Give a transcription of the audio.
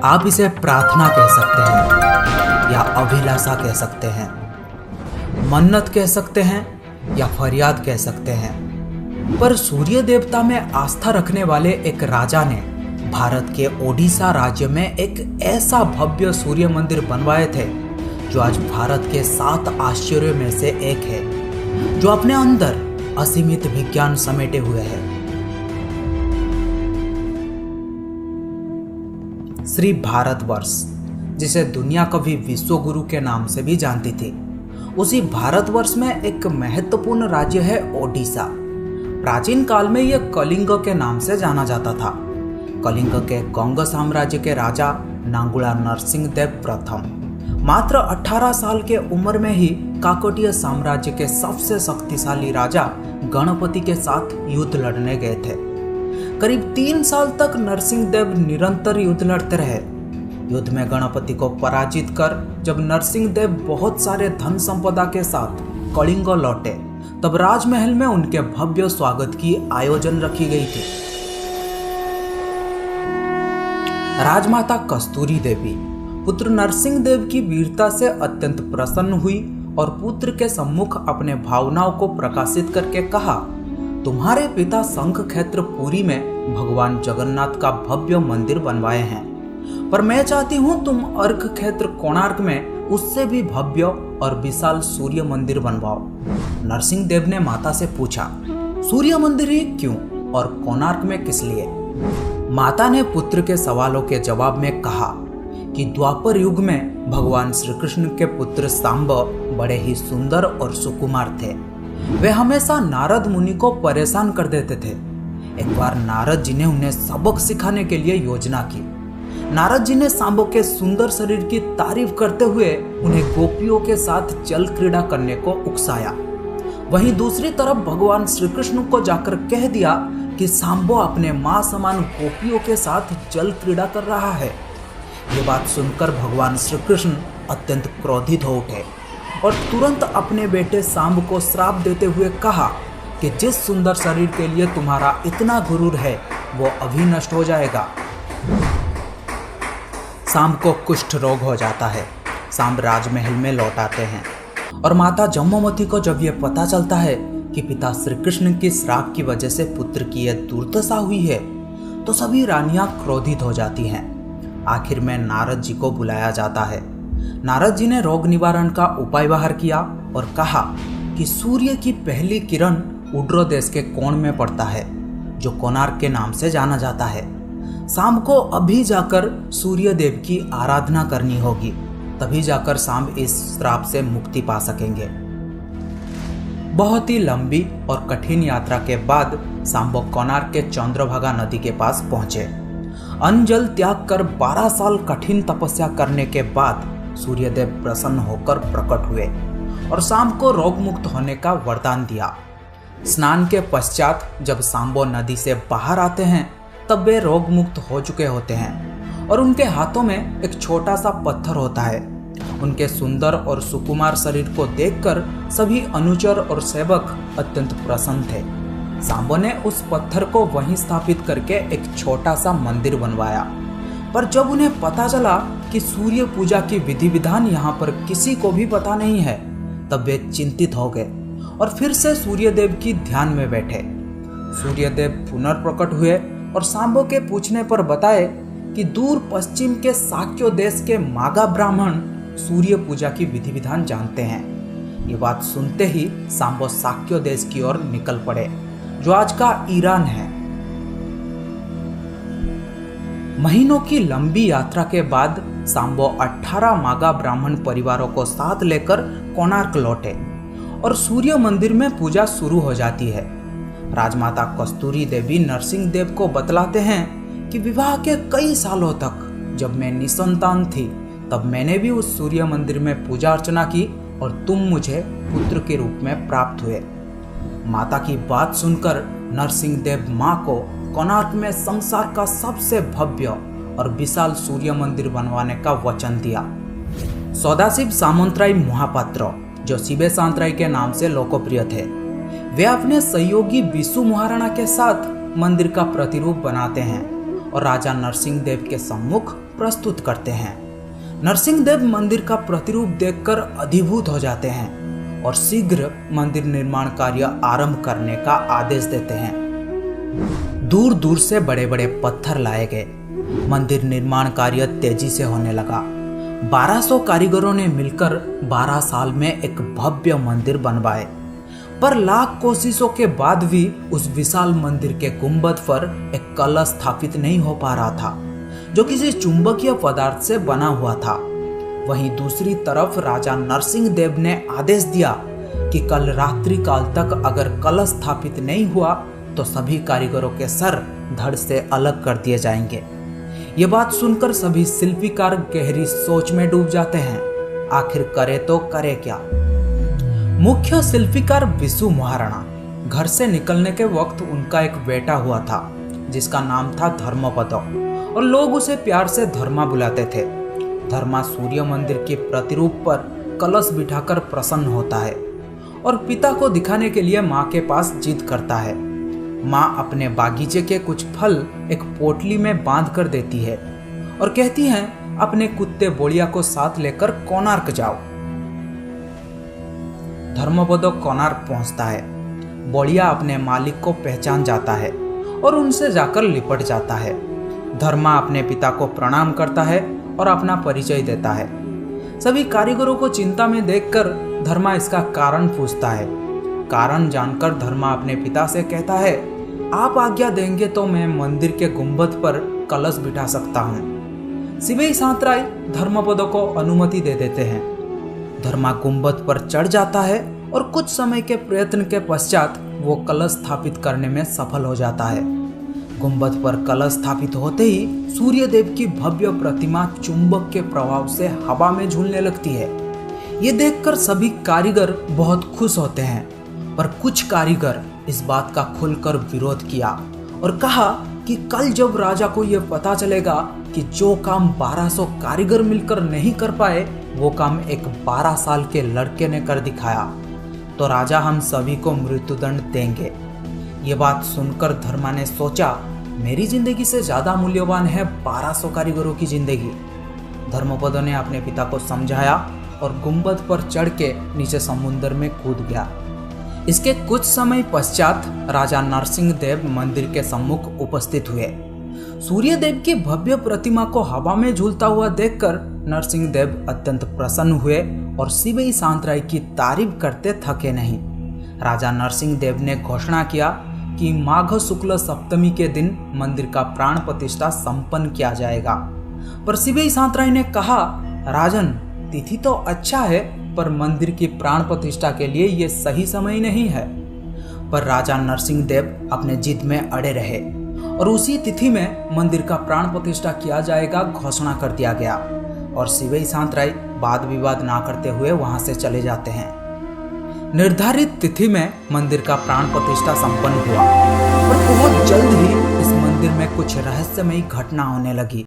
आप इसे प्रार्थना कह सकते हैं या अभिलाषा कह सकते हैं, मन्नत कह सकते हैं या फरियाद कह सकते हैं। पर सूर्य देवता में आस्था रखने वाले एक राजा ने भारत के ओडिशा राज्य में एक ऐसा भव्य सूर्य मंदिर बनवाए थे जो आज भारत के 7 आश्चर्यों में से एक है, जो अपने अंदर असीमित विज्ञान समेटे हुए है। श्री भारतवर्ष, जिसे दुनिया कभी विश्व गुरु के नाम से भी जानती थी, उसी भारतवर्ष में एक महत्वपूर्ण राज्य है ओडिशा। प्राचीन काल में यह कलिंग के नाम से जाना जाता था। कलिंग के गंग साम्राज्य के राजा नांगुला नरसिंह देव प्रथम मात्र 18 साल के उम्र में ही काकतीय साम्राज्य के सबसे शक्तिशाली राजा गणपति के साथ युद्ध लड़ने गए थे। करीब 3 साल तक नरसिंह देव निरंतर युद्ध लड़ते रहे। युद्ध में गणपति को पराजित कर जब नरसिंह देव बहुत सारे धन संपदा के साथ कलिंग लौटे, तब राजमहल में उनके भव्य स्वागत की आयोजन रखी गई थी। राजमाता कस्तूरी देवी पुत्र नरसिंह देव की वीरता से अत्यंत प्रसन्न हुई और पुत्र के सम्मुख अपने भावनाओं को प्रकाशित करके कहा, तुम्हारे पिता शंख क्षेत्र पुरी में भगवान जगन्नाथ का भव्य मंदिर बनवाए हैं, पर मैं चाहती हूँ तुम अर्क क्षेत्र कोणार्क में उससे भी भव्य और विशाल सूर्य मंदिर बनवाओ। नरसिंह देव ने माता से पूछा, सूर्य मंदिर ही क्यों और कोणार्क में किस लिए? माता ने पुत्र के सवालों के जवाब में कहा कि द्वापर युग में भगवान श्री कृष्ण के पुत्र सांब बड़े ही सुंदर और सुकुमार थे। वे हमेशा नारद मुनि को परेशान कर देते थे। एक बार नारद जी ने उन्हें सबक सिखाने के लिए योजना की। नारद जी ने सांबो के सुंदर शरीर की तारीफ करते हुए उन्हें गोपियों के साथ जल क्रीड़ा करने को उकसाया। वहीं दूसरी तरफ भगवान श्री कृष्ण को जाकर कह दिया कि सांबो अपने मां समान गोपियों के साथ जल क्रीड़ा कर रहा है। ये बात सुनकर भगवान श्री कृष्ण अत्यंत क्रोधित हो उठे और तुरंत अपने बेटे सांब को श्राप देते हुए कहा कि जिस सुंदर शरीर के लिए तुम्हारा इतना गुरूर है वो अभी नष्ट हो जाएगा। सांब को कुष्ठ रोग हो जाता है। सांब राजमहल में लौट आते हैं और माता जम्बूमती को जब यह पता चलता है कि पिता श्री कृष्ण की श्राप की वजह से पुत्र की यह दुर्दशा हुई है, तो सभी रानियां क्रोधित हो जाती हैं। आखिर में नारद जी को बुलाया जाता है। नारद जी ने रोग निवारण का उपाय बाहर किया और कहा कि सूर्य की पहली किरण उड्र देश के कोण में पड़ता है, जो कोणार्क के नाम से जाना जाता है। शाम को अभी जाकर सूर्य देव की आराधना करनी होगी, तभी जाकर शाम इस श्राप से मुक्ति पा सकेंगे। बहुत ही लंबी और कठिन यात्रा के बाद सांबो कोणार्क के चंद्रभागा नदी के पास पहुंचे। अन्न जल त्याग कर 12 साल कठिन तपस्या करने के बाद सूर्यदेव प्रसन्न होकर प्रकट हुए और शाम को रोग मुक्त होने का वरदान दिया। स्नान के पश्चात जब सांबो नदी से बाहर आते हैं, तब वे रोग मुक्त हो चुके होते हैं और उनके हाथों में एक छोटा सा पत्थर होता है। उनके सुंदर और सुकुमार शरीर को देखकर सभी अनुचर और सेवक अत्यंत प्रसन्न थे। सांबो ने उस पत्थर को वहीं स्थापित करके एक छोटा सा मंदिर बनवाया। पर जब उन्हें पता चला कि सूर्य पूजा की विधि विधान यहाँ पर किसी को भी पता नहीं है, तब वे चिंतित हो गए और फिर से सूर्यदेव की ध्यान में बैठे। सूर्यदेव पुनर्प्रकट हुए और सांबो के पूछने पर बताए कि दूर पश्चिम के शाक्य देश के मागा ब्राह्मण सूर्य पूजा की विधि विधान जानते हैं। ये बात सुनते ही सांबो शाक्य देश की ओर निकल पड़े, जो आज का ईरान है। महीनों की लंबी यात्रा के बाद सांबो 18 मागा ब्राह्मण परिवारों को साथ लेकर कोणार्क लौटे और सूर्य मंदिर में पूजा शुरू हो जाती है। राजमाता कस्तूरी देवी नरसिंह देव को बतलाते हैं कि विवाह के कई सालों तक जब मैं निसंतान थी, तब मैंने भी उस सूर्य मंदिर में पूजा अर्चना की और तुम मुझे पुत्र के रूप में प्राप्त हुए। माता की बात सुनकर नरसिंह देव मां को कोणार्क में संसार का सबसे भव्य और विशाल सूर्य मंदिर बनवाने का वचन दिया। सदाशिव सामंतराय महापात्र, जो शिवे सांतराय के नाम से लोकप्रिय थे, वे अपने सहयोगी विशु महाराणा के साथ मंदिर का प्रतिरूप बनाते हैं और राजा नरसिंह देव के सम्मुख प्रस्तुत करते हैं। नरसिंह देव मंदिर का प्रतिरूप देखकर अभिभूत हो जाते हैं और शीघ्र मंदिर निर्माण कार्य आरंभ करने का आदेश देते हैं। दूर दूर से बड़े बड़े पत्थर लाए गए। मंदिर निर्माण कार्य तेजी से होने लगा। 1200 कारीगरों ने मिलकर 12 साल में एक भव्य मंदिर बनवाए, पर लाख कोशिशों के बाद भी उस विशाल मंदिर के गुंबद पर एक कलश स्थापित नहीं हो पा रहा था, जो किसी चुंबकीय पदार्थ से बना हुआ था। वहीं दूसरी तरफ राजा नरसिंह देव ने आदेश दिया कि कल रात्रि काल तक अगर कलश स्थापित नहीं हुआ तो सभी कारीगरों के सर धड़ से अलग कर दिए जाएंगे। ये बात सुनकर सभी शिल्पीकार गहरी सोच में डूब जाते हैं। आखिर करे तो करे क्या। मुख्य शिल्पीकार विशु महाराणा, घर से निकलने के वक्त उनका एक बेटा हुआ था जिसका नाम था धर्मपद और लोग उसे प्यार से धर्मा बुलाते थे। धर्मा सूर्य मंदिर के प्रतिरूप पर कलश बिठाकर प्रसन्न होता है और पिता को दिखाने के लिए माँ के पास जिद करता है। माँ अपने बागीचे के कुछ फल एक पोटली में बांध कर देती है और कहती हैं अपने कुत्ते बोड़िया को साथ लेकर कोणार्क जाओ। धर्मपद कोणार्क पहुंचता है। बोड़िया अपने मालिक को पहचान जाता है और उनसे जाकर लिपट जाता है। धर्मा अपने पिता को प्रणाम करता है और अपना परिचय देता है। सभी कारीगरों को चिंता में देखकर धर्मा इसका कारण पूछता है। कारण जानकर धर्मा अपने पिता से कहता है, आप आज्ञा देंगे तो मैं मंदिर के गुंबद पर कलश बिठा सकता हूँ। शिवई सांतराय धर्मपद को अनुमति दे देते हैं। धर्मा गुंबद पर चढ़ जाता है और कुछ समय के प्रयत्न के पश्चात वो कलश स्थापित करने में सफल हो जाता है। गुंबद पर कलश स्थापित होते ही सूर्यदेव की भव्य प्रतिमा चुंबक के प्रभाव से हवा में झूलने लगती है। ये देखकर सभी कारीगर बहुत खुश होते हैं, पर कुछ कारीगर इस बात का खुलकर विरोध किया और कहा कि कल जब राजा को यह पता चलेगा कि जो काम 1200 कारीगर मिलकर नहीं कर पाए वो काम एक 12 साल के लड़के ने कर दिखाया, तो राजा हम सभी को मृत्युदंड देंगे। ये बात सुनकर धर्मा ने सोचा, मेरी जिंदगी से ज्यादा मूल्यवान है 1200 कारीगरों की जिंदगी। धर्मपद ने अपने पिता को समझाया और गुंबद पर चढ़ के नीचे समुद्र में कूद गया। इसके कुछ समय पश्चात राजा नरसिंह देव मंदिर के सम्मुख उपस्थित हुए। सूर्यदेव की भव्य प्रतिमा को हवा में झूलता हुआ देखकर नरसिंह देव अत्यंत प्रसन्न हुए और शिवई सांतराय की तारीफ करते थके नहीं। राजा नरसिंह देव ने घोषणा किया कि माघ शुक्ल सप्तमी के दिन मंदिर का प्राण प्रतिष्ठा संपन्न किया जाएगा। पर शिवई सांतराय ने कहा, राजन, तिथि तो अच्छा है पर मंदिर की प्राण प्रतिष्ठा के लिए ये सही समय नहीं है। पर राजा नरसिंह देव अपने जिद में अड़े रहे और उसी तिथि में मंदिर का प्राण प्रतिष्ठा किया जाएगा घोषणा कर दिया गया और शिवई सांतराय वाद विवाद ना करते हुए वहां से चले जाते हैं। निर्धारित तिथि में मंदिर का प्राण प्रतिष्ठा संपन्न हुआ, पर बहुत जल्द ही इस मंदिर में कुछ रहस्यमयी घटना होने लगी।